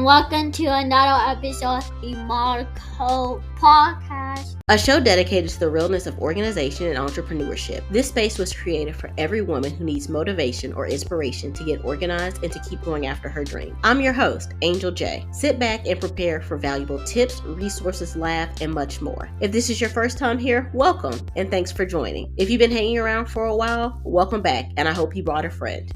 and welcome to another episode of the Marco Podcast, a show dedicated to the realness of organization and entrepreneurship. This space was created for every woman who needs motivation or inspiration to get organized and to keep going after her dream. I'm your host, Angel J. Sit back and prepare for valuable tips, resources, laugh, and much more. If this is your first time here, welcome, and thanks for joining. If you've been hanging around for a while, welcome back, and I hope you brought a friend.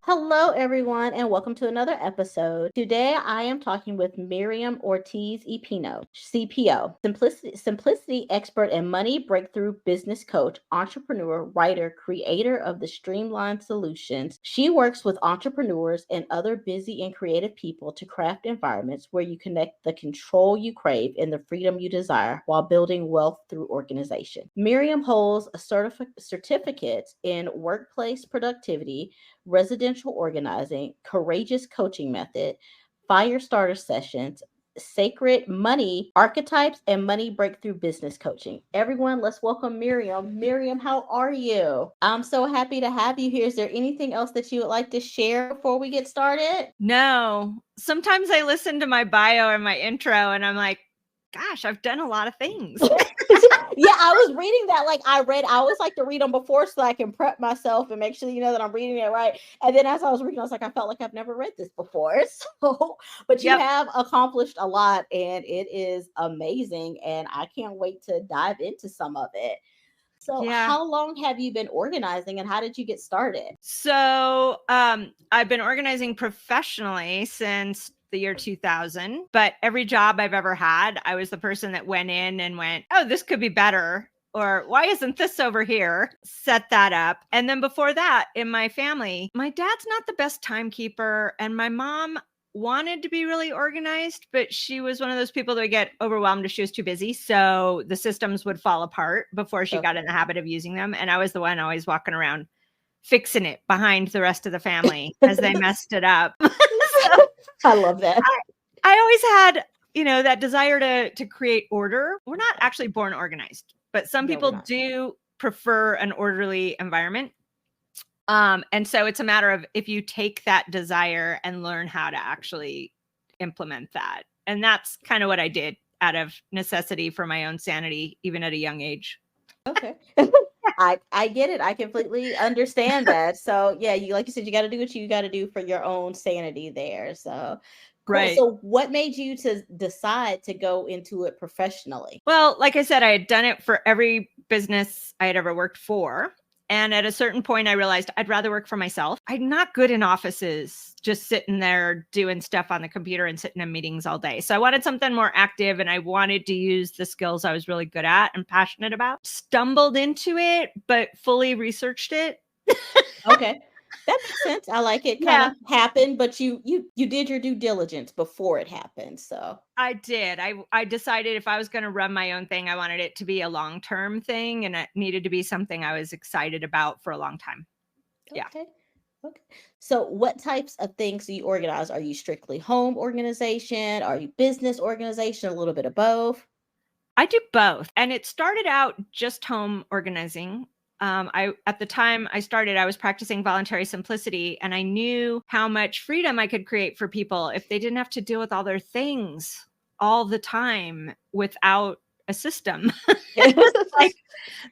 Hello, everyone, and welcome to another episode. Today, I am talking with Miriam Ortiz y Pino, CPO, simplicity expert and money breakthrough business coach, entrepreneur, writer, creator of the Streamlined Solutions. She works with entrepreneurs and other busy and creative people to craft environments where you connect the control you crave and the freedom you desire while building wealth through organization. Miriam holds a certificate in workplace productivity, residential organizing, courageous coaching method, fire starter sessions, sacred money archetypes, and money breakthrough business coaching. Everyone, let's welcome Miriam. Miriam, how are you? I'm so happy to have you here. Is there anything else that you would like to share before we get started? No. Sometimes I listen to my bio and my intro and I'm like, gosh, I've done a lot of things. Yeah, I was reading that. I always like to read them before so I can prep myself and make sure that I'm reading it right. And then as I was reading, I was like, I felt like I've never read this before. So, but you have accomplished a lot and it is amazing. And I can't wait to dive into some of it. So how long have you been organizing and how did you get started? So I've been organizing professionally since the year 2000, but every job I've ever had, I was the person that went in and went, oh, this could be better. Or why isn't this over here? Set that up. And then before that, in my family, my dad's not the best timekeeper and my mom wanted to be really organized, but she was one of those people that would get overwhelmed if she was too busy. So the systems would fall apart before she got in the habit of using them. And I was the one always walking around fixing it behind the rest of the family as they messed it up. So, I love that. I always had, that desire to create order. We're not actually born organized, but some people do prefer an orderly environment. And so it's a matter of if you take that desire and learn how to actually implement that. And that's kind of what I did out of necessity for my own sanity, even at a young age. Okay. I get it. I completely understand that. So yeah, like you said, you got to do what you got to do for your own sanity there. So cool. Right. So what made you to decide to go into it professionally? Well, like I said, I had done it for every business I had ever worked for. And at a certain point, I realized I'd rather work for myself. I'm not good in offices, just sitting there doing stuff on the computer and sitting in meetings all day. So I wanted something more active and I wanted to use the skills I was really good at and passionate about. Stumbled into it, but fully researched it. Okay. That makes sense. I like it. Kind of happened, but you did your due diligence before it happened. So I did. I decided if I was going to run my own thing, I wanted it to be a long-term thing and it needed to be something I was excited about for a long time. Okay. Yeah. Okay. So what types of things do you organize? Are you strictly home organization? Are you business organization? A little bit of both? I do both. And it started out just home organizing. At the time I started, I was practicing voluntary simplicity and I knew how much freedom I could create for people if they didn't have to deal with all their things all the time without a system. It's like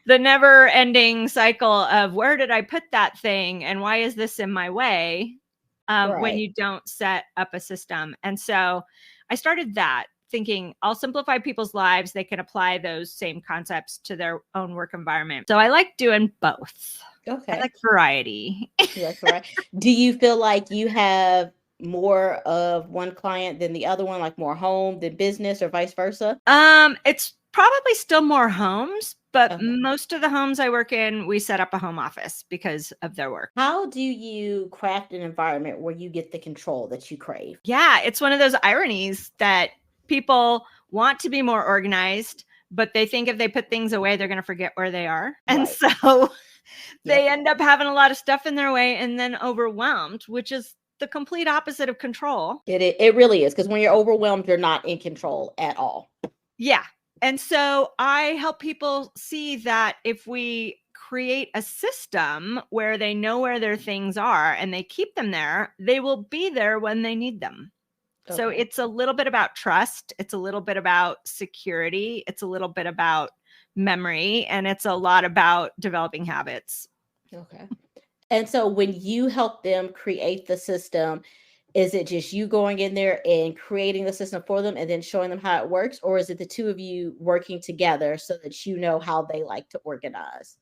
the never ending cycle of where did I put that thing and why is this in my way when you don't set up a system. And so I started that thinking I'll simplify people's lives. They can apply those same concepts to their own work environment. So I like doing both. Okay. I like variety. You like variety. Do you feel like you have more of one client than the other one, like more home than business or vice versa? It's probably still more homes, but most of the homes I work in, we set up a home office because of their work. How do you craft an environment where you get the control that you crave? Yeah, it's one of those ironies that people want to be more organized, but they think if they put things away, they're going to forget where they are. And so they end up having a lot of stuff in their way and then overwhelmed, which is the complete opposite of control. It really is. Because when you're overwhelmed, you're not in control at all. Yeah. And so I help people see that if we create a system where they know where their things are and they keep them there, they will be there when they need them. So Okay. it's a little bit about trust. It's a little bit about security. It's a little bit about memory, and it's a lot about developing habits. Okay. And so when you help them create the system, is it just you going in there and creating the system for them and then showing them how it works? Or is it the two of you working together so that you know how they like to organize?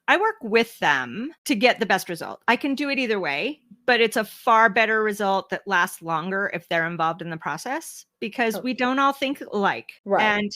I work with them to get the best result. I can do it either way, but it's a far better result that lasts longer if they're involved in the process, because we Okay. don't all think alike. Right. And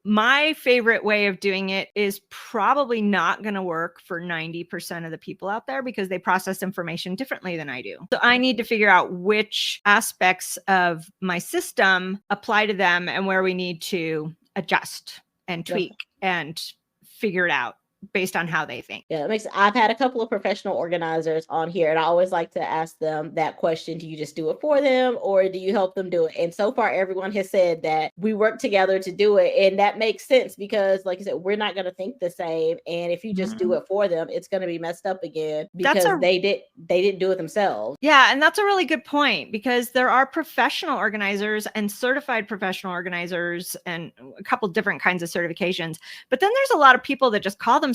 my favorite way of doing it is probably not going to work for 90% of the people out there because they process information differently than I do. So I need to figure out which aspects of my system apply to them and where we need to adjust and tweak and figure it out based on how they think. Yeah, I've had a couple of professional organizers on here, and I always like to ask them that question: do you just do it for them, or do you help them do it? And so far, everyone has said that we work together to do it, and that makes sense because, like you said, we're not going to think the same. And if you just do it for them, it's going to be messed up again because they didn't do it themselves. Yeah, and that's a really good point, because there are professional organizers and certified professional organizers and a couple different kinds of certifications. But then there's a lot of people that just call themselves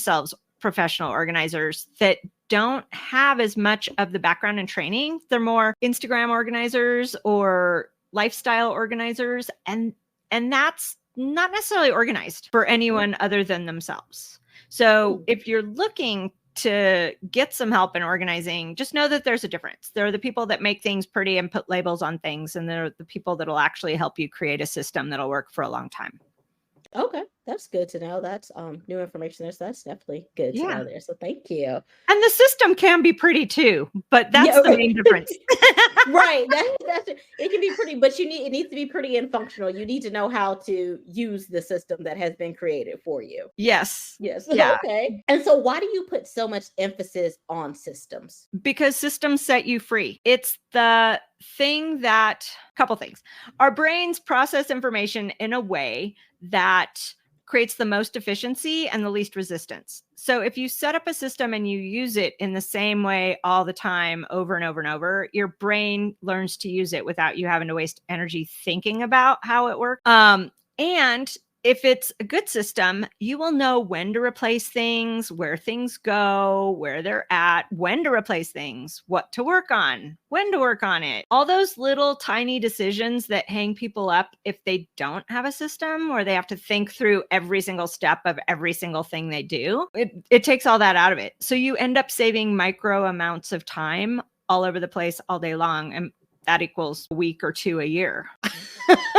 professional organizers that don't have as much of the background and training. They're more Instagram organizers or lifestyle organizers, and that's not necessarily organized for anyone other than themselves. So if you're looking to get some help in organizing, just know that there's a difference. There are the people that make things pretty and put labels on things, and there are the people that will actually help you create a system that'll work for a long time. Okay, that's good to know. That's new information there. So that's definitely good to know there. So thank you. And the system can be pretty too, but that's the main difference. Right. That's it can be pretty, but it needs to be pretty and functional. You need to know how to use the system that has been created for you. Yes. Yeah. Okay. And so why do you put so much emphasis on systems? Because systems set you free. It's the thing that, couple things. Our brains process information in a way that creates the most efficiency and the least resistance. So if you set up a system and you use it in the same way all the time, over and over and over, your brain learns to use it without you having to waste energy thinking about how it works. And if it's a good system, you will know when to replace things, where things go, where they're at, when to replace things, what to work on, when to work on it. All those little tiny decisions that hang people up if they don't have a system, or they have to think through every single step of every single thing they do. It takes all that out of it. So you end up saving micro amounts of time all over the place all day long. And that equals a week or two a year.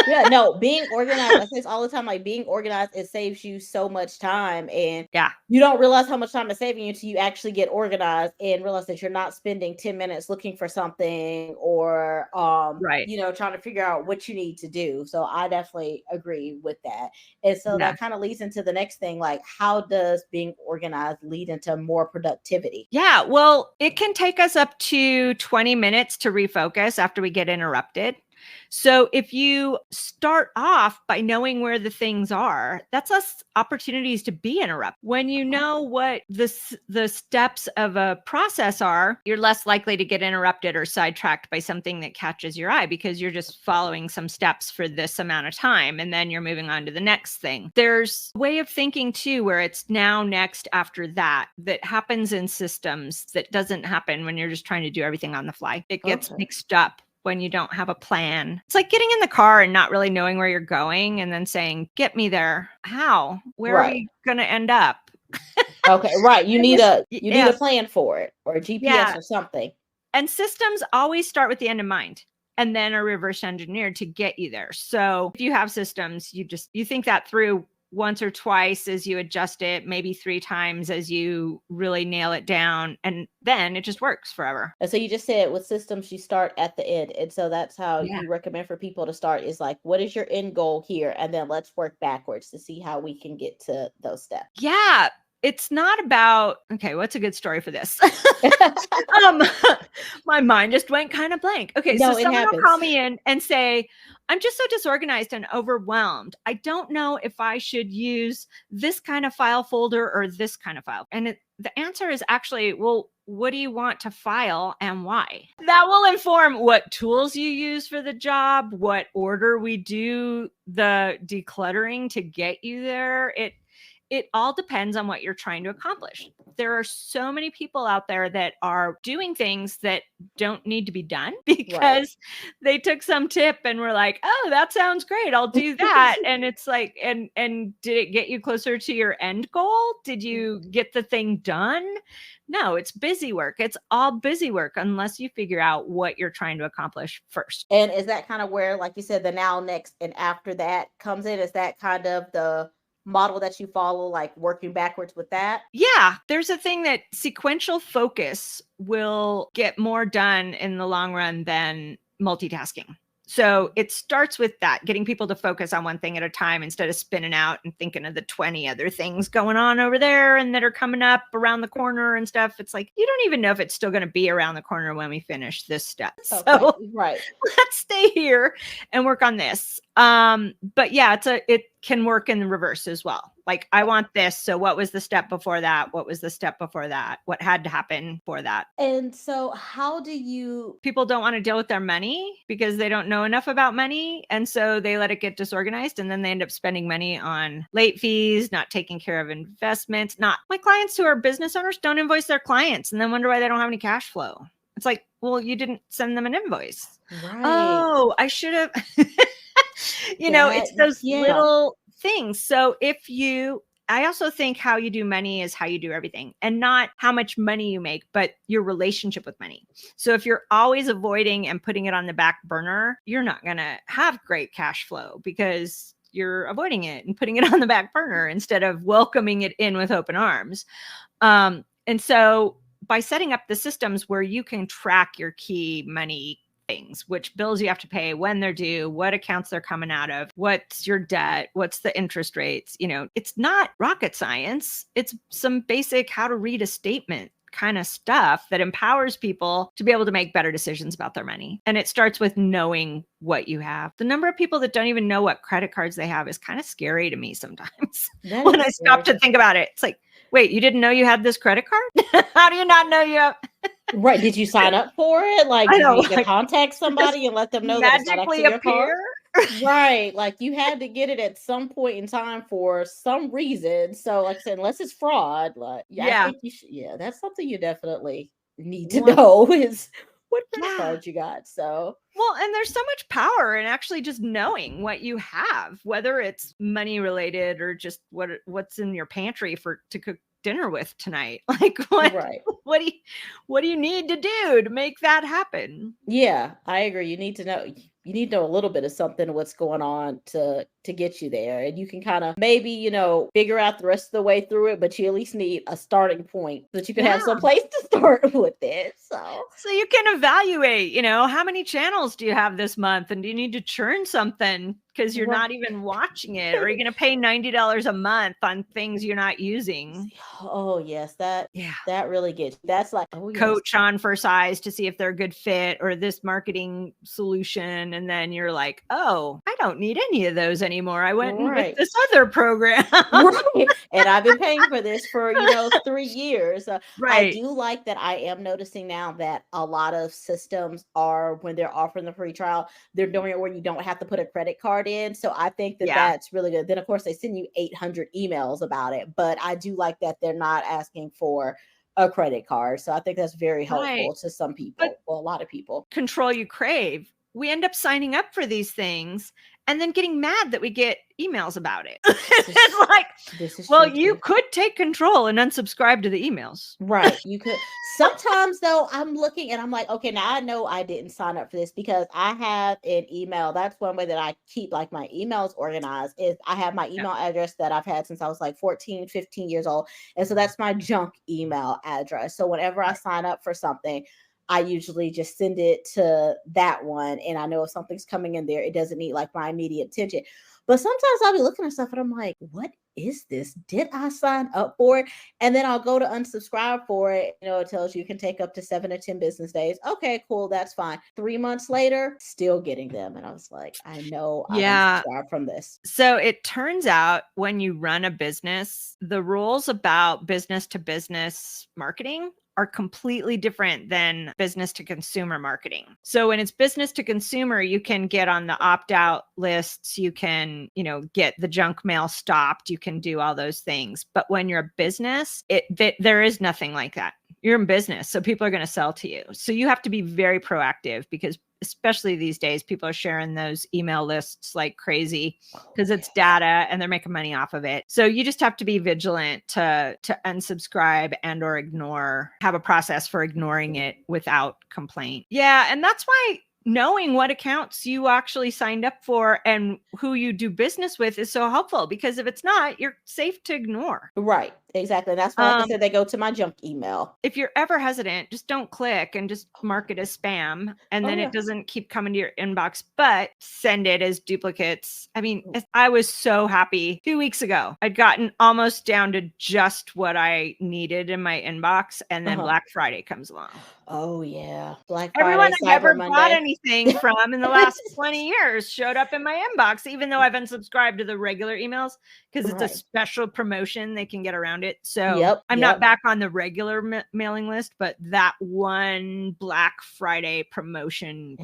Yeah, no, being organized, I say this all the time, like being organized, it saves you so much time, and you don't realize how much time it's saving you until you actually get organized and realize that you're not spending 10 minutes looking for something or trying to figure out what you need to do. So I definitely agree with that. And so that kind of leads into the next thing, like how does being organized lead into more productivity? Yeah, well, it can take us up to 20 minutes to refocus after we get interrupted. So if you start off by knowing where the things are, that's less opportunities to be interrupted. When you know what the steps of a process are, you're less likely to get interrupted or sidetracked by something that catches your eye, because you're just following some steps for this amount of time and then you're moving on to the next thing. There's a way of thinking too where it's now, next, after that happens in systems that doesn't happen when you're just trying to do everything on the fly. It gets mixed up when you don't have a plan. It's like getting in the car and not really knowing where you're going and then saying, get me there. How? Where are we going to end up? Okay, right. You need a plan for it, or a GPS or something. And systems always start with the end in mind and then are reverse engineered to get you there. So if you have systems, you think that through once or twice as you adjust it, maybe 3 times as you really nail it down, and then it just works forever. And so you just said with systems, you start at the end. And so that's how you recommend for people to start, is like, what is your end goal here? And then let's work backwards to see how we can get to those steps. Yeah. It's not about, okay, what's a good story for this? My mind just went kind of blank. Okay, so someone will call me in and say, I'm just so disorganized and overwhelmed. I don't know if I should use this kind of file folder or this kind of file. And the answer is actually, well, what do you want to file and why? That will inform what tools you use for the job, what order we do the decluttering to get you there. It all depends on what you're trying to accomplish. There are so many people out there that are doing things that don't need to be done because they took some tip and were like, oh, that sounds great, I'll do that. And it's like, and did it get you closer to your end goal? Did you get the thing done? No, it's busy work. It's all busy work unless you figure out what you're trying to accomplish first. And is that kind of where, like you said, the now, next, and after that comes in? Is that kind of the model that you follow, like working backwards with that? Yeah, there's a thing that sequential focus will get more done in the long run than multitasking. So it starts with that, getting people to focus on one thing at a time instead of spinning out and thinking of the 20 other things going on over there and that are coming up around the corner and stuff. It's like, you don't even know if it's still going to be around the corner when we finish this step. Okay, so right. Let's stay here and work on this. But yeah, it can work in the reverse as well. Like, I want this. So what was the step before that? What was the step before that? What had to happen for that? And so how do you... People don't want to deal with their money because they don't know enough about money. And so they let it get disorganized. And then they end up spending money on late fees, not taking care of investments. Not my clients who are business owners don't invoice their clients and then wonder why they don't have any cash flow. It's like, well, you didn't send them an invoice. Right. Oh, I should have. It's those little things. So I also think how you do money is how you do everything, and not how much money you make, but your relationship with money. So if you're always avoiding and putting it on the back burner, you're not going to have great cash flow because you're avoiding it and putting it on the back burner instead of welcoming it in with open arms. And so by setting up the systems where you can track your key money things, which bills you have to pay, when they're due, what accounts they're coming out of, what's your debt, what's the interest rates, it's not rocket science. It's some basic how to read a statement kind of stuff that empowers people to be able to make better decisions about their money. And it starts with knowing what you have. The number of people that don't even know what credit cards they have is kind of scary to me sometimes. When I stop to think about it. It's like, wait, you didn't know you had this credit card? How do you not know you have? Right. Did you sign up for it? Like, did you need to contact somebody and let them know that it's not actually your card? Right. Like, you had to get it at some point in time for some reason. So, like I said, unless it's fraud, like, I think you should, that's something you definitely need to know is what credit cards you got. So, well, and there's so much power in actually just knowing what you have, whether it's money related or just what's in your pantry to cook dinner with tonight. Like, what do you need to do to make that happen? Yeah, I agree. You need to know a little bit of something, what's going on to get you there. And you can kind of maybe, figure out the rest of the way through it, but you at least need a starting point so that you can have some place to start with it. So you can evaluate, how many channels do you have this month? And do you need to churn something because you're not even watching it? Or are you going to pay $90 a month on things you're not using? Oh, yes. That really gets you. That's like, coach on for size to see if they're a good fit, or this marketing solution. And then you're like, oh, I don't need any of those anymore. I went with this other program. And I've been paying for this for, 3 years. I do like that. I am noticing now that a lot of systems are, when they're offering the free trial, they're doing it where you don't have to put a credit card in. So I think that's really good. Then, of course, they send you 800 emails about it. But I do like that they're not asking for a credit card. So I think that's very helpful to some people. A lot of people. Control you crave. We end up signing up for these things and then getting mad that we get emails about it. It's like, you could take control and unsubscribe to the emails. Right. You could. Sometimes, though, I'm looking and I'm like, okay, now I know I didn't sign up for this because I have an email. That's one way that I keep like my emails organized is I have my email address that I've had since I was like 14, 15 years old. And so that's my junk email address. So whenever I sign up for something, I usually just send it to that one. And I know if something's coming in there, it doesn't need like my immediate attention. But sometimes I'll be looking at stuff and I'm like, what is this? Did I sign up for it? And then I'll go to unsubscribe for it. It tells you can take up to 7 to 10 business days. Okay, cool. That's fine. 3 months later, still getting them. And I was like, I know I unsubscribed from this. So it turns out when you run a business, the rules about business to business marketing are completely different than business to consumer marketing. So when it's business to consumer, you can get on the opt-out lists, you can, get the junk mail stopped, you can do all those things. But when you're a business, there is nothing like that. You're in business, so people are going to sell to you. So you have to be very proactive, because especially these days, people are sharing those email lists like crazy because it's data and they're making money off of it. So you just have to be vigilant to unsubscribe and or ignore, have a process for ignoring it without complaint. Yeah. And that's why knowing what accounts you actually signed up for and who you do business with is so helpful, because if it's not, you're safe to ignore. Right. Exactly. That's why, like I said, they go to my junk email. If you're ever hesitant, just don't click and just mark it as spam. And then it doesn't keep coming to your inbox, but send it as duplicates. I mean, I was so happy 2 weeks ago. I'd gotten almost down to just what I needed in my inbox. And then Black Friday comes along. Oh, yeah. Black Everyone Friday, I Cyber never Monday. bought anything from in the last 20 years showed up in my inbox, even though I've unsubscribed to the regular emails, because it's a special promotion. They can get around it. So I'm not back on the regular mailing list, but that one Black Friday promotion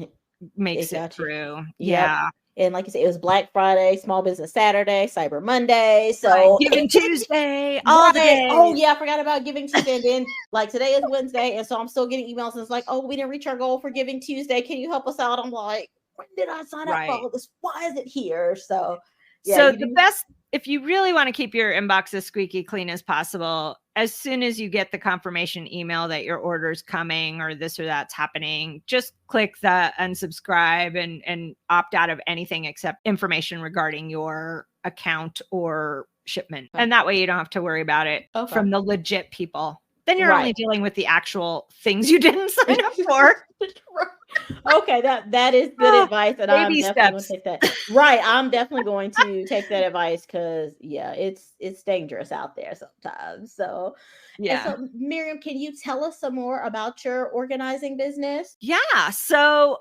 makes it through. Yeah. And like you said, it was Black Friday, Small Business Saturday, Cyber Monday. So Giving Tuesday, all the days. Oh yeah, I forgot about Giving Tuesday. And then like today is Wednesday, and so I'm still getting emails and it's like, oh, we didn't reach our goal for Giving Tuesday. Can you help us out? I'm like, when did I sign up for all this? Why is it here? So so the best, if you really want to keep your inbox as squeaky clean as possible, as soon as you get the confirmation email that your order's coming or this or that's happening, just click the unsubscribe and opt out of anything except information regarding your account or shipment. And that way you don't have to worry about it from the legit people. Then you're only dealing with the actual things you didn't sign up for. Okay, that is good advice, and I'm definitely going to take that. Right, I'm definitely going to take that advice, because it's dangerous out there sometimes. So so Miriam, can you tell us some more about your organizing business? Yeah, so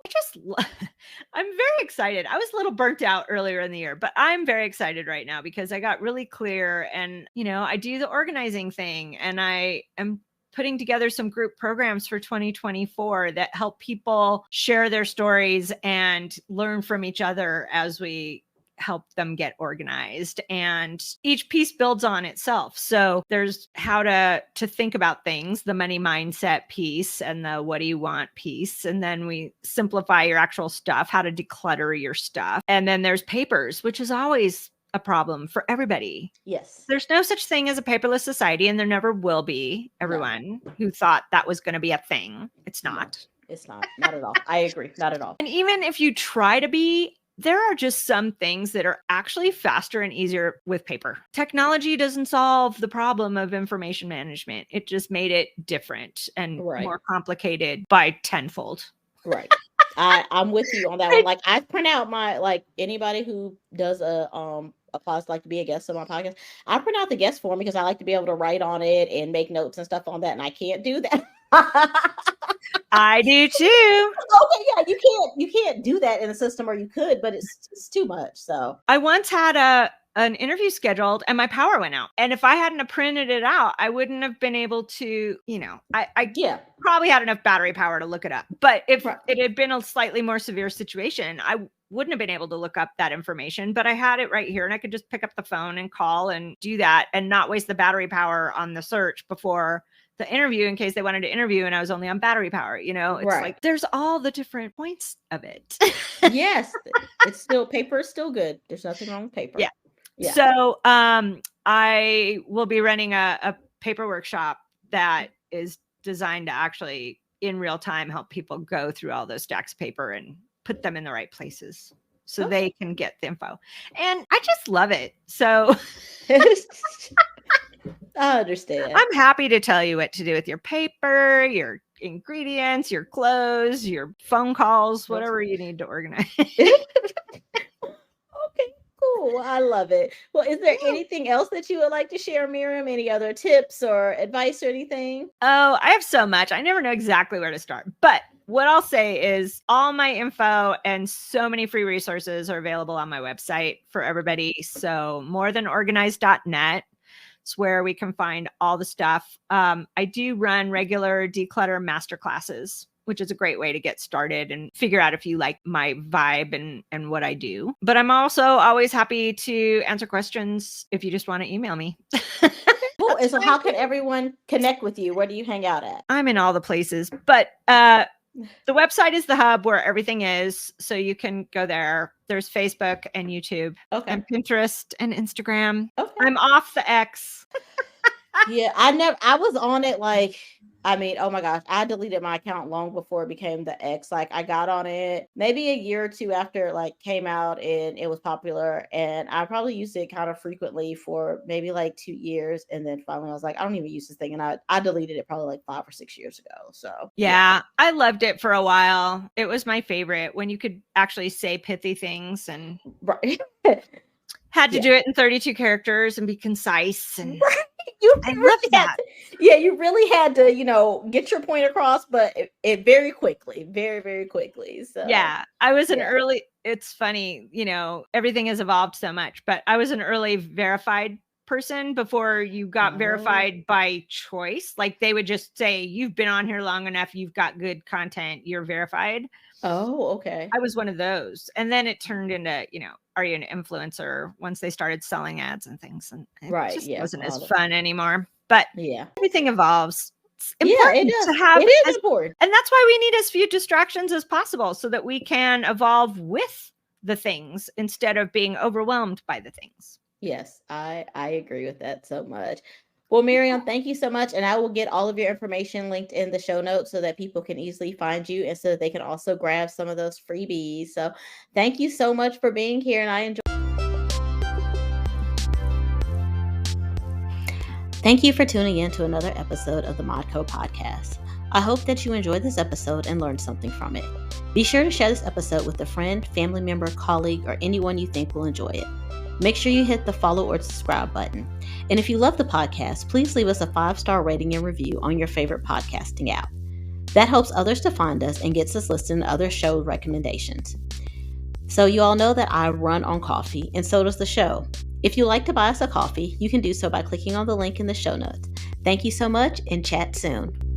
I'm very excited. I was a little burnt out earlier in the year, but I'm very excited right now because I got really clear, and I do the organizing thing, and I am putting together some group programs for 2024 that help people share their stories and learn from each other as we help them get organized. And each piece builds on itself. So there's how to think about things, the money mindset piece and the what do you want piece. And then we simplify your actual stuff, how to declutter your stuff. And then there's papers, which is always a problem for everybody. Yes. There's no such thing as a paperless society, and there never will be. Everyone who thought that was going to be a thing. It's not. No, it's not. Not at all. I agree. Not at all. And even if you try to be, there are just some things that are actually faster and easier with paper. Technology doesn't solve the problem of information management. It just made it different and more complicated by tenfold. Right. I'm with you on that one. Like, I print out my, like, anybody who does applies like to be a guest on my podcast, I print out the guest form because I like to be able to write on it and make notes and stuff on that, and I can't do that. I do too. Okay, yeah, you can't do that in the system, or you could, but it's too much. So I once had an interview scheduled and my power went out. And if I hadn't have printed it out, I wouldn't have been able to, I probably had enough battery power to look it up. But if it had been a slightly more severe situation, I wouldn't have been able to look up that information, but I had it right here and I could just pick up the phone and call and do that and not waste the battery power on the search before the interview in case they wanted to interview and I was only on battery power. It's like there's all the different points of it. Yes, paper is still good. There's nothing wrong with paper. Yeah. So I will be running a paper workshop that is designed to actually in real time help people go through all those stacks of paper and put them in the right places so they can get the info. And I just love it. So I understand. I'm happy to tell you what to do with your paper, your ingredients, your clothes, your phone calls, whatever you need to organize. Okay, cool. I love it. Well, is there anything else that you would like to share, Miriam? Any other tips or advice or anything? Oh, I have so much. I never know exactly where to start. But what I'll say is all my info and so many free resources are available on my website for everybody. So morethanorganized.net. It's where we can find all the stuff. I do run regular declutter masterclasses, which is a great way to get started and figure out if you like my vibe and what I do. But I'm also always happy to answer questions if you just want to email me. Cool. And so how can everyone connect with you? Where do you hang out at? I'm in all the places, but the website is the hub where everything is. So you can go there. There's Facebook and YouTube and Pinterest and Instagram. I'm off the X. Yeah, I was on it oh my gosh, I deleted my account long before it became the X. Like I got on it maybe a year or two after it came out and it was popular, and I probably used it kind of frequently for maybe 2 years, and then finally I was like, I don't even use this thing, and I deleted it probably 5 or 6 years ago. So yeah, I loved it for a while. It was my favorite when you could actually say pithy things and had to do it in 32 characters and be concise and I love that. You really had to, get your point across, but it very quickly, very, very quickly. So yeah, I was an early, it's funny, everything has evolved so much, but I was an early verified person before you got verified by choice. Like they would just say, you've been on here long enough, you've got good content, you're verified. Oh, okay. I was one of those. And then it turned into, are you an influencer once they started selling ads and things? And it just wasn't as fun anymore. But everything evolves. It's important to have. It is important. And that's why we need as few distractions as possible so that we can evolve with the things instead of being overwhelmed by the things. Yes, I agree with that so much. Well, Miriam, thank you so much. And I will get all of your information linked in the show notes so that people can easily find you and so that they can also grab some of those freebies. So thank you so much for being here. And I enjoy. Thank you for tuning in to another episode of the Modco podcast. I hope that you enjoyed this episode and learned something from it. Be sure to share this episode with a friend, family member, colleague, or anyone you think will enjoy it. Make sure you hit the follow or subscribe button. And if you love the podcast, please leave us a 5-star rating and review on your favorite podcasting app. That helps others to find us and gets us listed in other show recommendations. So you all know that I run on coffee, and so does the show. If you'd like to buy us a coffee, you can do so by clicking on the link in the show notes. Thank you so much, and chat soon.